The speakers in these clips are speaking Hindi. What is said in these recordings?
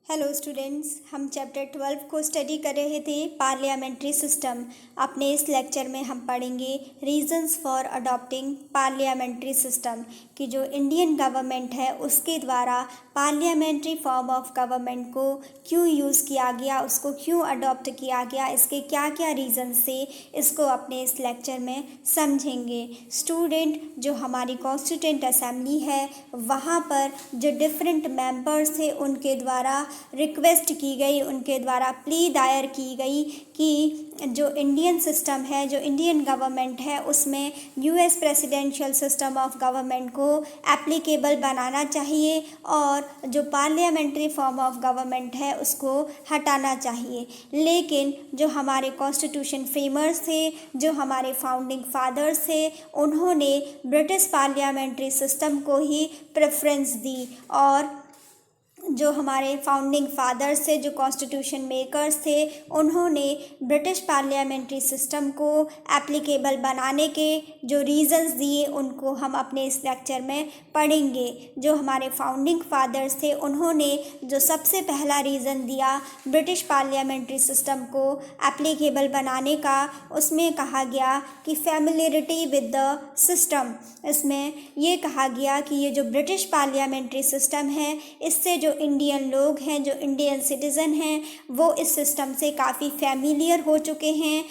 हेलो स्टूडेंट्स, हम चैप्टर 12 को स्टडी कर रहे थे पार्लियामेंट्री सिस्टम। अपने इस लेक्चर में हम पढ़ेंगे reasons for adopting parliamentary system कि जो इंडियन गवर्नमेंट है उसके द्वारा पार्लियामेंट्री फॉर्म ऑफ गवर्नमेंट को क्यों यूज़ किया गया, उसको क्यों अडॉप्ट किया गया, इसके क्या क्या रीज़न्स से इसको अपने इस लेक्चर में समझेंगे। स्टूडेंट, जो हमारी कॉन्स्टिट्यूंट असेंबली है वहाँ पर जो डिफरेंट मेंबर्स थे उनके द्वारा रिक्वेस्ट की गई, उनके द्वारा प्ली दायर की गई कि जो इंडियन सिस्टम है, जो इंडियन गवर्नमेंट है, उसमें US presidential system of government को एप्लीकेबल बनाना चाहिए और जो पार्लियामेंट्री फॉर्म ऑफ गवर्नमेंट है उसको हटाना चाहिए। लेकिन जो हमारे कॉन्स्टिट्यूशन फ्रेमर्स थे, जो हमारे फाउंडिंग फादर्स थे, उन्होंने ब्रिटिश पार्लियामेंट्री सिस्टम को ही प्रेफरेंस दी और जो हमारे फाउंडिंग फादर्स थे, जो कॉन्स्टिट्यूशन मेकर्स थे, उन्होंने ब्रिटिश पार्लियामेंट्री सिस्टम को एप्लीकेबल बनाने के जो रीज़न्स दिए उनको हम अपने इस लेक्चर में पढ़ेंगे। जो हमारे फाउंडिंग फादर्स थे उन्होंने जो सबसे पहला रीज़न दिया ब्रिटिश पार्लियामेंट्री सिस्टम को एप्लीकेबल बनाने का, उसमें कहा गया कि फैमिलियरिटी विद द सिस्टम। इसमें ये कहा गया कि ये जो ब्रिटिश पार्लियामेंट्री सिस्टम है इससे जो इंडियन लोग हैं, जो इंडियन सिटीज़न हैं, वो इस सिस्टम से काफ़ी फैमिलियर हो चुके हैं।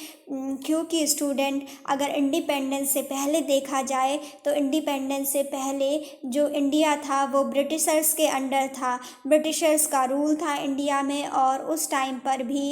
क्योंकि स्टूडेंट, अगर इंडिपेंडेंस से पहले देखा जाए तो इंडिपेंडेंस से पहले जो इंडिया था वो ब्रिटिशर्स के अंडर था, ब्रिटिशर्स का रूल था इंडिया में। और उस टाइम पर भी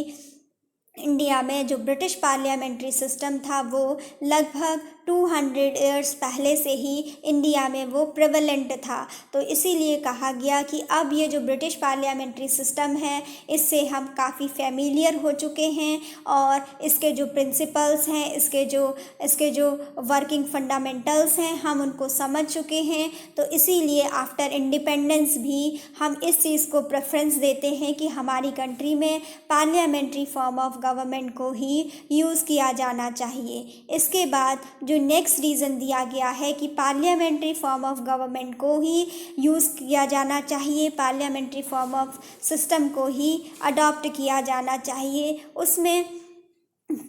इंडिया में जो ब्रिटिश पार्लियामेंट्री सिस्टम था वो लगभग 200 ईयर्स पहले से ही इंडिया में वो प्रेवलेंट था। तो इसीलिए कहा गया कि अब ये जो ब्रिटिश पार्लियामेंट्री सिस्टम है इससे हम काफ़ी फैमिलियर हो चुके हैं और इसके जो प्रिंसिपल्स हैं, इसके जो वर्किंग फंडामेंटल्स हैं, हम उनको समझ चुके हैं। तो इसीलिए आफ्टर इंडिपेंडेंस भी हम इस चीज़ को प्रेफरेंस देते हैं कि हमारी कंट्री में पार्लियामेंट्री फॉर्म ऑफ गवर्नमेंट को ही यूज़ किया जाना चाहिए। इसके बाद जो नेक्स्ट रीज़न दिया गया है कि पार्लियामेंट्री फॉर्म ऑफ गवर्नमेंट को ही यूज़ किया जाना चाहिए, पार्लियामेंट्री फॉर्म ऑफ सिस्टम को ही अडॉप्ट किया जाना चाहिए। उसमें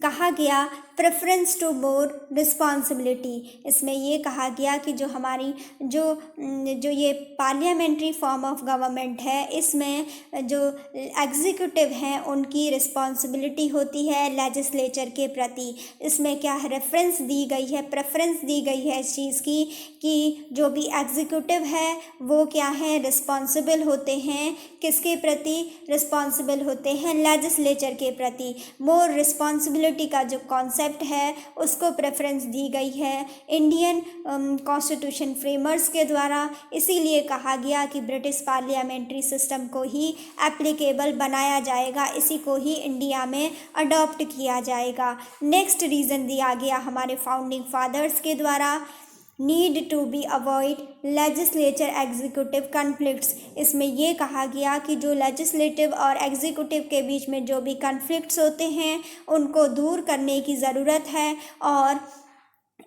कहा गया प्रेफरेंस टू मोर रिस्पॉन्सिबिलिटी। इसमें ये कहा गया कि जो हमारी जो ये पार्लियामेंट्री फॉर्म ऑफ गवर्नमेंट है इसमें जो एग्जीक्यूटिव हैं उनकी रिस्पॉन्सिबिलिटी होती है लेजिस्लेचर के प्रति। इसमें क्या है, रेफरेंस दी गई है, प्रेफरेंस दी गई है इस चीज़ की कि जो भी एग्जीक्यूटिव है वो क्या है, रिस्पॉन्सिबल होते हैं। किसके प्रति रिस्पॉन्सिबल होते हैं? लेजिस्लेचर के प्रति। मोर रिस्पॉन्सिबिलिटी का जो कॉन्सेप्ट है उसको प्रेफरेंस दी गई है इंडियन कॉन्स्टिट्यूशन फ्रेमर्स के द्वारा। इसीलिए कहा गया कि ब्रिटिश पार्लियामेंट्री सिस्टम को ही एप्लीकेबल बनाया जाएगा, इसी को ही इंडिया में अडॉप्ट किया जाएगा। नेक्स्ट रीज़न दिया गया हमारे फाउंडिंग फादर्स के द्वारा, need to be avoid legislature executive conflicts. इसमें ये कहा गया कि जो लेजिस्लेटिव और एग्जीक्यूटिव के बीच में जो भी कन्फ्लिक्ट्स होते हैं उनको दूर करने की ज़रूरत है और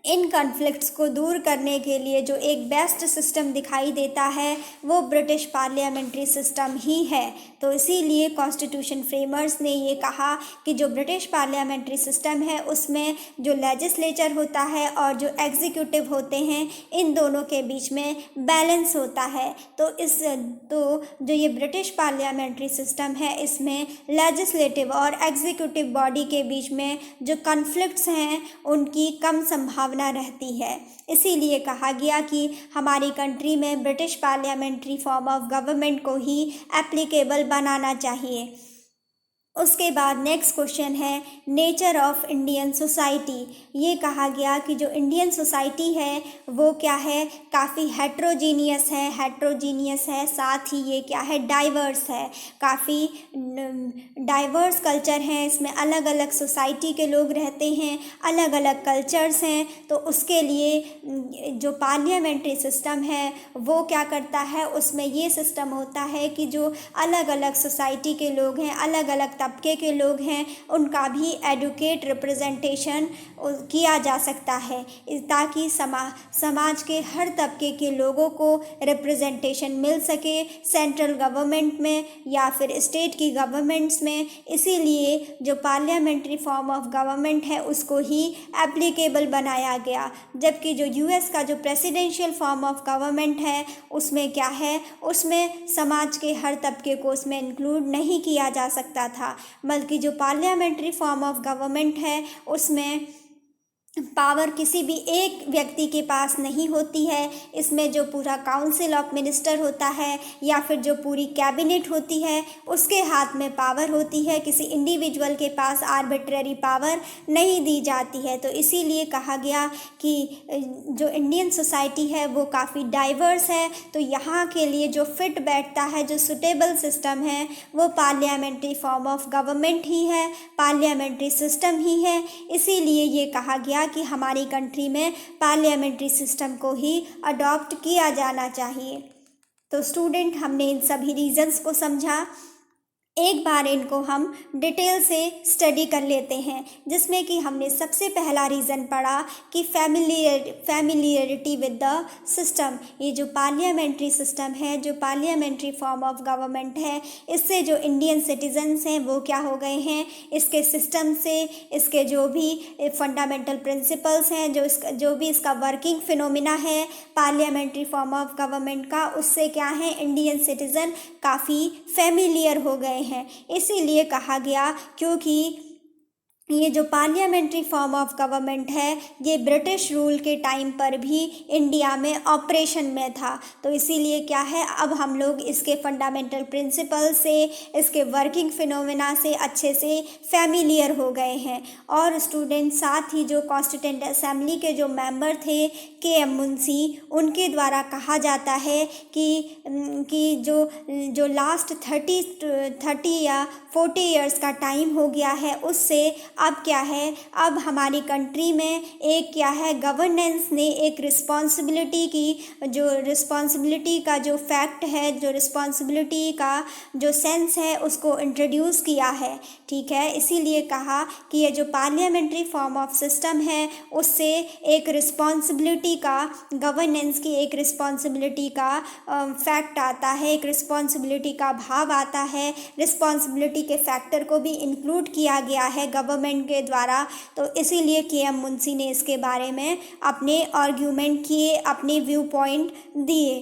इन कन्फ्लिक्ट्स को दूर करने के लिए जो एक बेस्ट सिस्टम दिखाई देता है वो ब्रिटिश पार्लियामेंट्री सिस्टम ही है। तो इसीलिए कॉन्स्टिट्यूशन फ्रेमर्स ने ये कहा कि जो ब्रिटिश पार्लियामेंट्री सिस्टम है उसमें जो लेजिस्लेचर होता है और जो एग्जीक्यूटिव होते हैं इन दोनों के बीच में बैलेंस होता है। तो जो ये ब्रिटिश पार्लियामेंट्री सिस्टम है इसमें लेजिस्लेटिव और एग्जीक्यूटिव बॉडी के बीच में जो कन्फ्लिक्ट्स हैं उनकी कम संभावना रहती है। इसीलिए कहा गया कि हमारी कंट्री में British parliamentary form of government को ही एप्लीकेबल बनाना चाहिए। उसके बाद नेक्स्ट क्वेश्चन है नेचर ऑफ इंडियन सोसाइटी। ये कहा गया कि जो इंडियन सोसाइटी है वो क्या है, काफ़ी हेट्रोजीनियस है, साथ ही ये क्या है, डाइवर्स है, काफ़ी डाइवर्स कल्चर हैं। इसमें अलग अलग सोसाइटी के लोग रहते हैं, अलग अलग कल्चर्स हैं। तो उसके लिए जो पार्लियामेंट्री सिस्टम है वो क्या करता है, उसमें ये सिस्टम होता है कि जो अलग अलग सोसाइटी के लोग हैं, अलग अलग तबके के लोग हैं उनका भी एडुकेट रिप्रेजेंटेशन किया जा सकता है, ताकि समाज के हर तबके के लोगों को रिप्रेजेंटेशन मिल सके सेंट्रल गवर्नमेंट में या फिर स्टेट की गवर्नमेंट्स में। इसीलिए जो पार्लियामेंट्री फॉर्म ऑफ गवर्नमेंट है उसको ही एप्लीकेबल बनाया गया। जबकि जो यूएस का जो प्रेसिडेंशियल फॉर्म ऑफ गवर्नमेंट है उसमें क्या है, उसमें समाज के हर तबके को उसमें इंक्लूड नहीं किया जा सकता था, बल्कि जो पार्लियामेंट्री फॉर्म ऑफ गवर्नमेंट है उसमें पावर किसी भी एक व्यक्ति के पास नहीं होती है। इसमें जो पूरा काउंसिल ऑफ मिनिस्टर होता है या फिर जो पूरी कैबिनेट होती है उसके हाथ में पावर होती है, किसी इंडिविजुअल के पास आर्बिट्ररी पावर नहीं दी जाती है। तो इसीलिए कहा गया कि जो इंडियन सोसाइटी है वो काफ़ी डाइवर्स है, तो यहाँ के लिए जो फिट बैठता है, जो सुटेबल सिस्टम है वो पार्लियामेंट्री फॉर्म ऑफ गवर्नमेंट ही है, पार्लियामेंट्री सिस्टम ही है। इसीलिए ये कहा गया कि हमारी कंट्री में पार्लियामेंट्री सिस्टम को ही अडॉप्ट किया जाना चाहिए। तो स्टूडेंट, हमने इन सभी रीजंस को समझा। एक बार इनको हम डिटेल से स्टडी कर लेते हैं, जिसमें कि हमने सबसे पहला रीज़न पढ़ा कि फैमिलियरिटी विद द सिस्टम। ये जो पार्लियामेंट्री सिस्टम है, जो पार्लियामेंट्री फॉर्म ऑफ गवर्नमेंट है, इससे जो इंडियन सिटीजन्स हैं वो क्या हो गए हैं, इसके सिस्टम से, इसके जो भी फंडामेंटल प्रिंसिपल्स हैं, जो भी इसका वर्किंग फिनोमिना है पार्लियामेंट्री फॉर्म ऑफ गवर्नमेंट का, उससे क्या है इंडियन सिटीज़न काफ़ी फेमिलियर हो गए हैं। इसीलिए कहा गया, क्योंकि ये जो पार्लियामेंट्री फॉर्म ऑफ गवर्नमेंट है ये ब्रिटिश रूल के टाइम पर भी इंडिया में ऑपरेशन में था। तो इसीलिए क्या है, अब हम लोग इसके फंडामेंटल प्रिंसिपल से, इसके वर्किंग फिनोमेना से अच्छे से फैमिलियर हो गए हैं। और स्टूडेंट, साथ ही जो कॉन्स्टिट्यूएंट असेंबली के जो मेंबर थे के.एम. मुंशी, उनके द्वारा कहा जाता है कि जो लास्ट 30 या 40 इयर्स का टाइम हो गया है, उससे अब क्या है, अब हमारी कंट्री में एक क्या है, गवर्नेंस ने एक रिस्पॉन्सिबिलिटी की, जो रिस्पॉन्सिबिलिटी का जो फैक्ट है, जो रिस्पॉन्सिबिलिटी का जो सेंस है उसको इंट्रोड्यूस किया है। ठीक है, इसीलिए कहा कि ये जो पार्लियामेंट्री फॉर्म ऑफ सिस्टम है उससे एक रिस्पॉन्सिबिलिटी का, गवर्नेंस की एक रिस्पॉन्सिबिलिटी का फैक्ट आता है, एक रिस्पॉन्सिबिलिटी का भाव आता है, रिस्पॉन्सिबिलिटी के फैक्टर को भी इंक्लूड किया गया है गवर्नमेंट के द्वारा। तो इसीलिए के.एम. मुंशी ने इसके बारे में अपने आर्ग्यूमेंट किए, अपने व्यू पॉइंट दिए।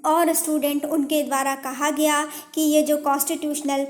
और स्टूडेंट, उनके द्वारा कहा गया कि ये जो कॉन्स्टिट्यूशनल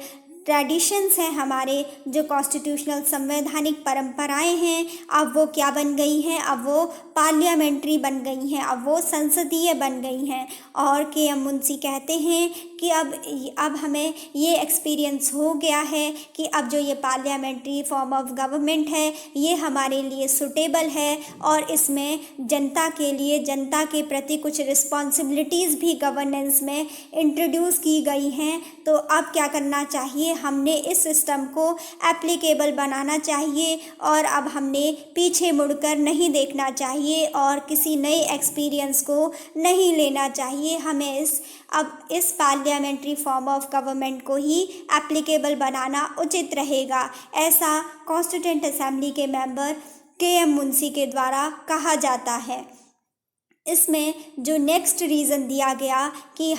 ट्रेडिशंस हैं, हमारे जो कॉन्स्टिट्यूशनल संवैधानिक परंपराएं हैं, अब वो क्या बन गई हैं, अब वो पार्लियामेंट्री बन गई हैं, अब वो संसदीय बन गई हैं। और के.एम. मुंशी कहते हैं कि अब हमें ये एक्सपीरियंस हो गया है कि अब जो ये पार्लियामेंट्री फॉर्म ऑफ गवर्नमेंट है ये हमारे लिए सुटेबल है, और इसमें जनता के लिए, जनता के प्रति कुछ रिस्पॉन्सिबिलिटीज़ भी गवर्नेंस में इंट्रोड्यूस की गई हैं। तो अब क्या करना चाहिए, हमने इस सिस्टम को एप्लीकेबल बनाना चाहिए, और अब हमने पीछे मुड़कर नहीं देखना चाहिए और किसी नए एक्सपीरियंस को नहीं लेना चाहिए। हमें इस पार्लियामेंट्री फॉर्म ऑफ गवर्नमेंट को ही एप्लीकेबल बनाना उचित रहेगा, ऐसा कॉन्स्टिट्यूएंट असेंबली के मेंबर के.एम. मुंशी के द्वारा कहा जाता है। इसमें जो नेक्स्ट रीज़न दिया गया कि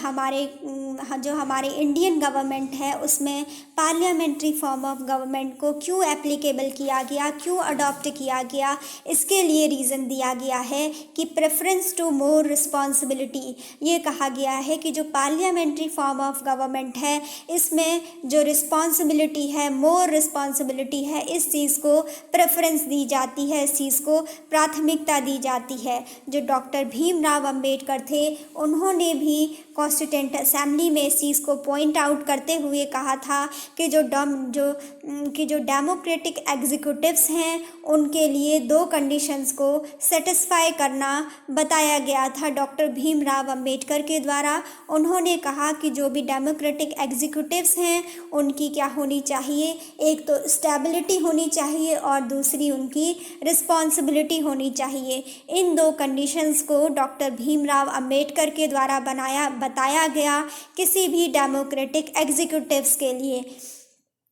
जो हमारे इंडियन गवर्नमेंट है उसमें पार्लियामेंट्री फॉर्म ऑफ गवर्नमेंट को क्यों एप्लीकेबल किया गया, क्यों अडॉप्ट किया गया, इसके लिए रीज़न दिया गया है कि प्रेफरेंस टू मोर रिस्पॉन्सिबिलिटी। ये कहा गया है कि जो पार्लियामेंट्री फॉर्म ऑफ गवर्नमेंट है इसमें जो रिस्पॉन्सिबिलिटी है, मोर रिस्पॉन्सिबिलिटी है, इस चीज़ को प्रेफरेंस दी जाती है, इस चीज़ को प्राथमिकता दी जाती है। जो डॉक्टर भीमराव अंबेडकर थे, उन्होंने भी कॉन्स्टिट्यूएंट असेंबली में इस चीज़ को पॉइंट आउट करते हुए कहा था कि जो डेमोक्रेटिक एग्जीक्यूटिव्स हैं उनके लिए 2 कंडीशंस को सेटिस्फाई करना बताया गया था डॉक्टर भीमराव अंबेडकर के द्वारा। उन्होंने कहा कि जो भी डेमोक्रेटिक एग्जीक्यूटिव्स हैं उनकी क्या होनी चाहिए, एक तो स्टेबिलिटी होनी चाहिए और दूसरी उनकी रिस्पॉन्सिबिलिटी होनी चाहिए। इन 2 कंडीशंस को डॉक्टर भीमराव अंबेडकर के द्वारा बताया गया किसी भी डेमोक्रेटिक एग्जीक्यूटिव्स के लिए।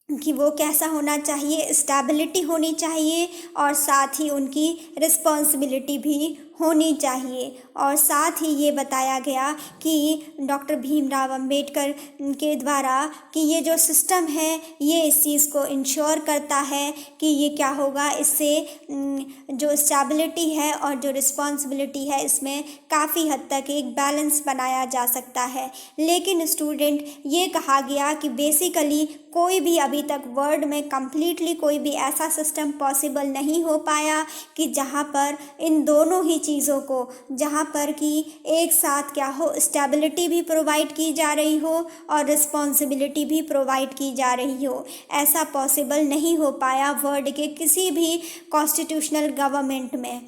कि वो कैसा होना चाहिए, स्टेबिलिटी होनी चाहिए और साथ ही उनकी रिस्पॉन्सिबिलिटी भी होनी चाहिए। और साथ ही ये बताया गया कि डॉक्टर भीमराव अंबेडकर के द्वारा कि ये जो सिस्टम है ये इस चीज़ को इंश्योर करता है कि ये क्या होगा, इससे जो स्टेबिलिटी है और जो रिस्पॉन्सिबिलिटी है इसमें काफ़ी हद तक एक बैलेंस बनाया जा सकता है। लेकिन स्टूडेंट, ये कहा गया कि बेसिकली कोई भी अभी तक वर्ल्ड में कम्प्लीटली कोई भी ऐसा सिस्टम पॉसिबल नहीं हो पाया कि जहाँ पर इन दोनों ही चीज़ों को, जहाँ पर कि एक साथ क्या हो, स्टेबिलिटी भी प्रोवाइड की जा रही हो और रिस्पॉन्सिबिलिटी भी प्रोवाइड की जा रही हो। ऐसा पॉसिबल नहीं हो पाया वर्ल्ड के किसी भी कॉन्स्टिट्यूशनल गवर्नमेंट में।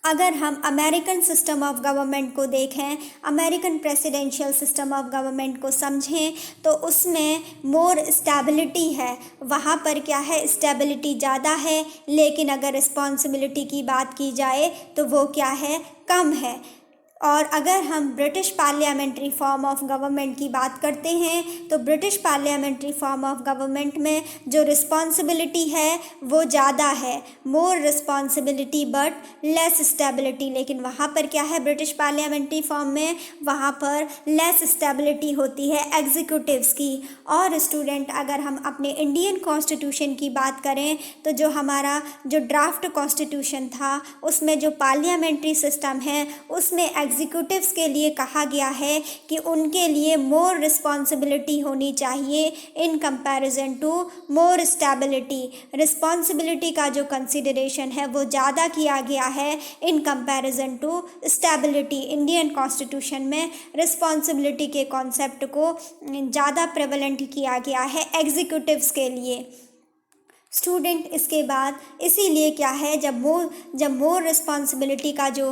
अगर हम अमेरिकन सिस्टम ऑफ गवर्नमेंट को देखें, American presidential system of government को समझें, तो उसमें मोर स्टेबिलिटी है। वहाँ पर क्या है, स्टेबिलिटी ज़्यादा है, लेकिन अगर रिस्पॉन्सिबिलिटी की बात की जाए तो वो क्या है, कम है। और अगर हम British parliamentary form of government की बात करते हैं तो British parliamentary form of government में जो रिस्पॉन्सिबिलिटी है वो ज़्यादा है, मोर रिस्पॉन्सिबिलिटी बट लेस स्टेबिलिटी। लेकिन वहाँ पर क्या है, ब्रिटिश पार्लियामेंट्री फॉर्म में वहाँ पर लेस स्टेबिलिटी होती है एग्जीक्यूटिव्स की। और स्टूडेंट, अगर हम अपने इंडियन कॉन्स्टिट्यूशन की बात करें तो जो हमारा जो ड्राफ्ट कॉन्स्टिट्यूशन था उसमें जो पार्लियामेंट्री सिस्टम है उसमें एग्जीक्यूटिव्स के लिए कहा गया है कि उनके लिए मोर रिस्पॉन्सिबिलिटी होनी चाहिए in comparison to more stability. Responsibility का जो कंसिडरेशन है वो ज़्यादा किया गया है in comparison to stability. Indian constitution में रिस्पॉन्सिबिलिटी के कॉन्सेप्ट को ज़्यादा प्रेवलेंट किया गया है एग्जीक्यूटिव्स के लिए। स्टूडेंट, इसके बाद इसीलिए क्या है, जब मोर रिस्पॉन्सिबिलिटी का जो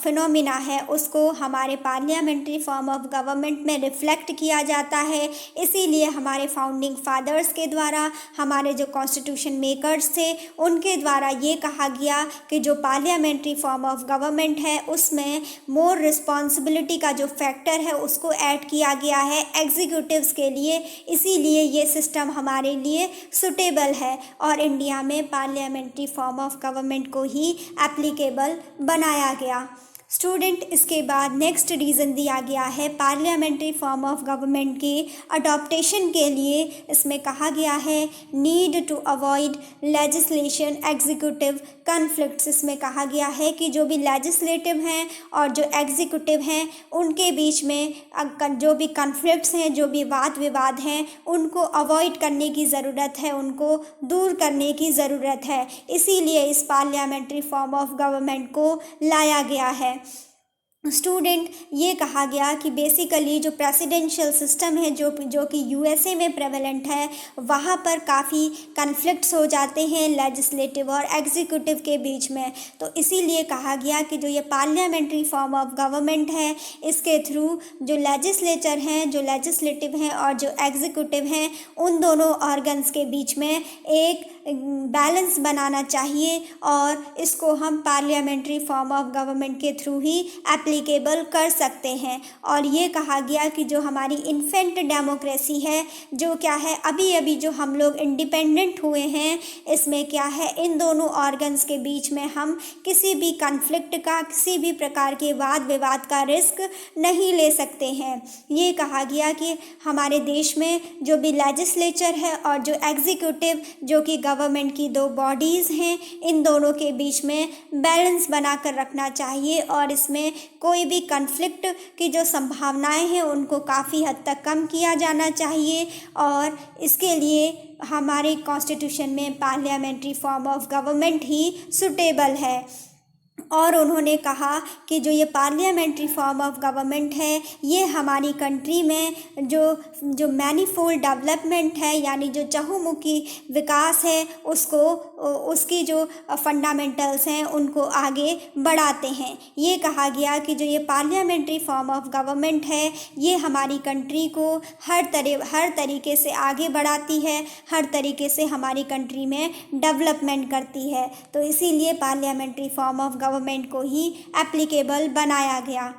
फिनोमिना है उसको हमारे पार्लियामेंट्री फॉर्म ऑफ गवर्नमेंट में रिफ्लेक्ट किया जाता है। इसीलिए हमारे फाउंडिंग फादर्स के द्वारा, हमारे जो कॉन्स्टिट्यूशन मेकर्स थे उनके द्वारा ये कहा गया कि जो पार्लियामेंट्री फॉर्म ऑफ गवर्नमेंट है उसमें मोर रिस्पॉन्सिबिलिटी का जो फैक्टर है उसको ऐड किया गया है एग्जीक्यूटिव्स के लिए। इसीलिए ये सिस्टम हमारे लिए सुटेबल है और इंडिया में पार्लियामेंट्री फॉर्म ऑफ गवर्नमेंट को ही एप्लीकेबल बनाया गया। स्टूडेंट, इसके बाद नेक्स्ट रीज़न दिया गया है पार्लियामेंट्री फॉर्म ऑफ गवर्नमेंट की अडॉप्टेशन के लिए। इसमें कहा गया है need to avoid legislation executive conflicts. इसमें कहा गया है कि जो भी लेजिस्लेटिव हैं और जो एग्जीक्यूटिव हैं उनके बीच में जो भी कन्फ्लिक्ट्स हैं, जो भी वाद विवाद हैं, उनको अवॉइड करने की ज़रूरत है, उनको दूर करने की ज़रूरत है। इसीलिए इस पार्लियामेंट्री फॉर्म ऑफ गवर्नमेंट को लाया गया है। स्टूडेंट, ये कहा गया कि बेसिकली जो प्रेसिडेंशियल सिस्टम है जो कि यूएसए में प्रेवलेंट है, वहाँ पर काफ़ी कन्फ्लिक्ट्स हो जाते हैं लेजिस्लेटिव और एग्जीक्यूटिव के बीच में। तो इसीलिए कहा गया कि जो ये पार्लियामेंट्री फॉर्म ऑफ गवर्नमेंट है इसके थ्रू जो लेजिस्लेचर हैं, जो लेजिस्लेटिव हैं और जो एग्जीक्यूटिव हैं, उन दोनों ऑर्गन्स के बीच में एक बैलेंस बनाना चाहिए और इसको हम पार्लियामेंट्री फॉर्म ऑफ गवर्नमेंट के थ्रू ही एप्लीकेबल कर सकते हैं। और ये कहा गया कि जो हमारी इन्फेंट डेमोक्रेसी है, जो क्या है अभी अभी जो हम लोग इंडिपेंडेंट हुए हैं, इसमें क्या है इन दोनों ऑर्गन्स के बीच में हम किसी भी कन्फ्लिक्ट का, किसी भी प्रकार के वाद विवाद का रिस्क नहीं ले सकते हैं। ये कहा गया कि हमारे देश में जो भी लेजिस्लेचर है और जो एग्जीक्यूटिव जो कि गवर्नमेंट की दो बॉडीज़ हैं, इन दोनों के बीच में बैलेंस बना कर रखना चाहिए और इसमें कोई भी कन्फ्लिक्ट की जो संभावनाएं हैं उनको काफ़ी हद तक कम किया जाना चाहिए। और इसके लिए हमारे कॉन्स्टिट्यूशन में parliamentary form of government he suitable है। और उन्होंने कहा कि जो ये पार्लियामेंट्री फॉर्म ऑफ गवर्नमेंट है ये हमारी कंट्री में जो मैनीफोल्ड डेवलपमेंट है, यानी जो चहुमुखी विकास है, उसकी जो फंडामेंटल्स हैं उनको आगे बढ़ाते हैं। ये कहा गया कि जो ये पार्लियामेंट्री फॉर्म ऑफ गवर्नमेंट है ये हमारी कंट्री को हर तरीके से आगे बढ़ाती है, हर तरीके से हमारी कंट्री में डेवलपमेंट करती है। तो इसीलिए पार्लियामेंट्री फॉर्म ऑफ गवर्नमेंट को ही एप्लीकेबल बनाया गया।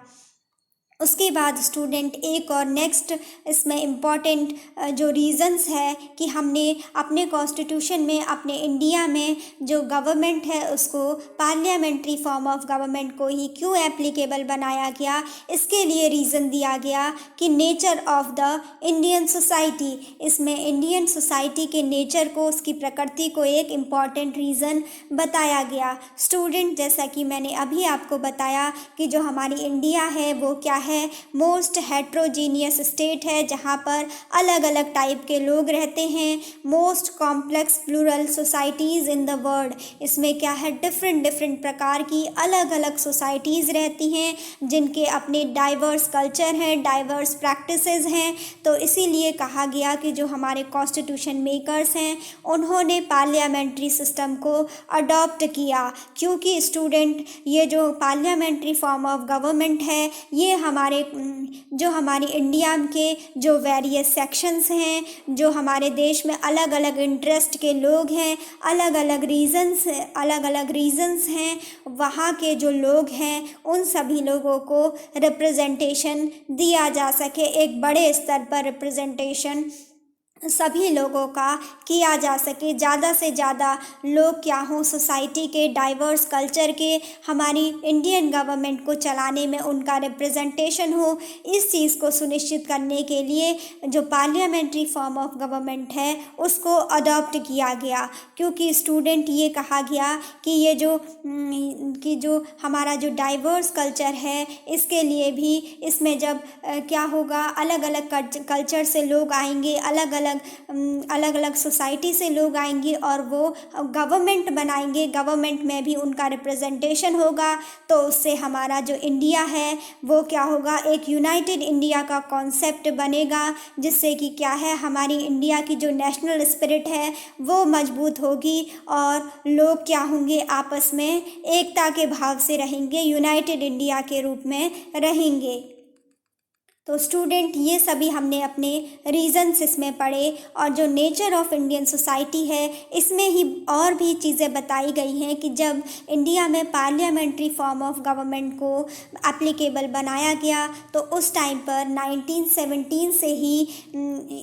उसके बाद स्टूडेंट एक और नेक्स्ट इसमें इम्पॉर्टेंट जो रीज़न्स है कि हमने अपने कॉन्स्टिट्यूशन में अपने इंडिया में जो गवर्नमेंट है उसको पार्लियामेंट्री फॉर्म ऑफ गवर्नमेंट को ही क्यों एप्लीकेबल बनाया गया, इसके लिए रीज़न दिया गया कि nature of the Indian society. इसमें इंडियन सोसाइटी के नेचर को, उसकी प्रकृति को एक इम्पॉर्टेंट रीज़न बताया गया। स्टूडेंट, जैसा कि मैंने अभी आपको बताया कि जो हमारी इंडिया है वो क्या है, मोस्ट हेट्रोजीनियस स्टेट है जहाँ पर अलग अलग टाइप के लोग रहते हैं। Most complex plural societies in the world, इसमें क्या है, डिफरेंट प्रकार की अलग अलग सोसाइटीज़ रहती हैं जिनके अपने डाइवर्स कल्चर हैं, डाइवर्स प्रैक्टिसेस हैं। तो इसीलिए कहा गया कि जो हमारे कॉन्स्टिट्यूशन मेकर्स हैं उन्होंने पार्लियामेंट्री सिस्टम को अडॉप्ट किया, क्योंकि स्टूडेंट ये जो पार्लियामेंट्री फॉर्म ऑफ गवर्नमेंट है ये हमारी इंडिया के जो वेरियस सेक्शंस हैं, जो हमारे देश में अलग अलग इंटरेस्ट के लोग हैं, अलग अलग रीजन्स हैं, वहाँ के जो लोग हैं उन सभी लोगों को रिप्रेजेंटेशन दिया जा सके, एक बड़े स्तर पर रिप्रेजेंटेशन सभी लोगों का किया जा सके, ज़्यादा से ज़्यादा लोग क्या हों सोसाइटी के, डाइवर्स कल्चर के, हमारी इंडियन गवर्नमेंट को चलाने में उनका रिप्रेजेंटेशन हो। इस चीज़ को सुनिश्चित करने के लिए जो पार्लियामेंट्री फॉर्म ऑफ गवर्नमेंट है उसको अडॉप्ट किया गया, क्योंकि स्टूडेंट ये कहा गया कि ये जो हमारा जो डाइवर्स कल्चर है इसके लिए भी इसमें जब क्या होगा, अलग अलग कल्चर से लोग आएंगे, अलग अलग सोसाइटी से लोग आएंगे और वो गवर्नमेंट बनाएंगे, गवर्नमेंट में भी उनका रिप्रेजेंटेशन होगा। तो उससे हमारा जो इंडिया है वो क्या होगा, एक यूनाइटेड इंडिया का कॉन्सेप्ट बनेगा, जिससे कि क्या है, हमारी इंडिया की जो नेशनल स्पिरिट है वो मजबूत होगी और लोग क्या होंगे, आपस में एकता के भाव से रहेंगे, यूनाइटेड इंडिया के रूप में रहेंगे। तो स्टूडेंट, ये सभी हमने अपने रीज़न्स इसमें पढ़े, और जो नेचर ऑफ इंडियन सोसाइटी है इसमें ही और भी चीज़ें बताई गई हैं कि जब इंडिया में पार्लियामेंट्री फॉर्म ऑफ गवर्नमेंट को एप्लीकेबल बनाया गया तो उस टाइम पर 1917 से ही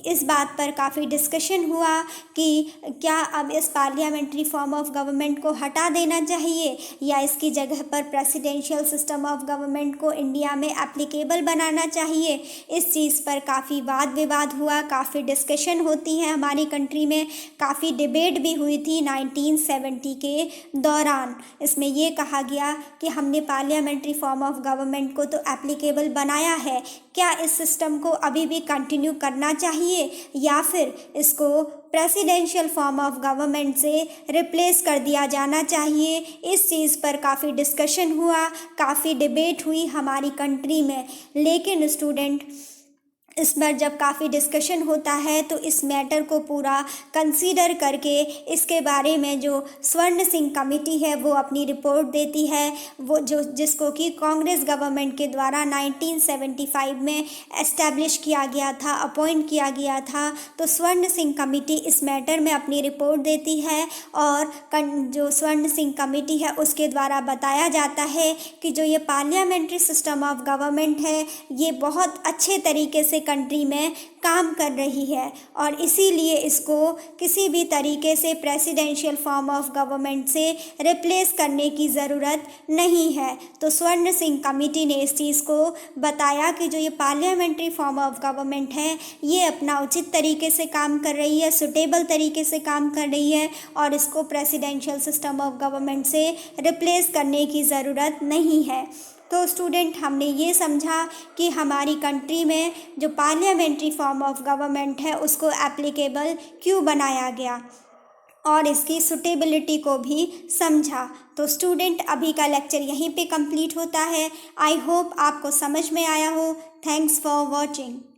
इस बात पर काफ़ी डिस्कशन हुआ कि क्या अब इस पार्लियामेंट्री फॉर्म ऑफ गवर्नमेंट को हटा देना चाहिए या इसकी जगह पर प्रेसिडेंशियल सिस्टम ऑफ गवर्नमेंट को इंडिया में एप्लीकेबल बनाना चाहिए। इस चीज़ पर काफ़ी वाद विवाद हुआ, काफ़ी डिस्कशन होती है हमारी कंट्री में, काफ़ी डिबेट भी हुई थी 1970 के दौरान। इसमें ये कहा गया कि हमने पार्लियामेंट्री फॉर्म ऑफ गवर्नमेंट को तो एप्लीकेबल बनाया है, क्या इस सिस्टम को अभी भी कंटिन्यू करना चाहिए या फिर इसको प्रेसिडेंशियल फॉर्म ऑफ गवर्नमेंट से रिप्लेस कर दिया जाना चाहिए। इस चीज़ पर काफ़ी डिस्कशन हुआ, काफ़ी डिबेट हुई हमारी कंट्री में। लेकिन स्टूडेंट, इस पर जब काफ़ी डिस्कशन होता है तो इस मैटर को पूरा कंसीडर करके इसके बारे में जो स्वर्ण सिंह कमेटी है वो अपनी रिपोर्ट देती है, वो जिसको कि कांग्रेस गवर्नमेंट के द्वारा 1975 में एस्टैब्लिश किया गया था, अपॉइंट किया गया था। तो स्वर्ण सिंह कमेटी इस मैटर में अपनी रिपोर्ट देती है और जो स्वर्ण सिंह कमेटी है उसके द्वारा बताया जाता है कि जो ये पार्लियामेंट्री सिस्टम ऑफ गवर्नमेंट है ये बहुत अच्छे तरीके से कंट्री में काम कर रही है और इसीलिए इसको किसी भी तरीके से प्रेसिडेंशियल फॉर्म ऑफ गवर्नमेंट से रिप्लेस करने की ज़रूरत नहीं है। तो स्वर्ण सिंह कमेटी ने इस चीज़ को बताया कि जो ये पार्लियामेंट्री फॉर्म ऑफ गवर्नमेंट है ये अपना उचित तरीके से काम कर रही है, सुटेबल तरीके से काम कर रही है और इसको प्रेसिडेंशियल सिस्टम ऑफ गवर्नमेंट से रिप्लेस करने की ज़रूरत नहीं है। तो स्टूडेंट, हमने ये समझा कि हमारी कंट्री में जो पार्लियामेंट्री फॉर्म ऑफ गवर्नमेंट है उसको एप्लीकेबल क्यों बनाया गया और इसकी सुटेबिलिटी को भी समझा। तो स्टूडेंट, अभी का लेक्चर यहीं पे कंप्लीट होता है। आई होप आपको समझ में आया हो। Thanks for watching.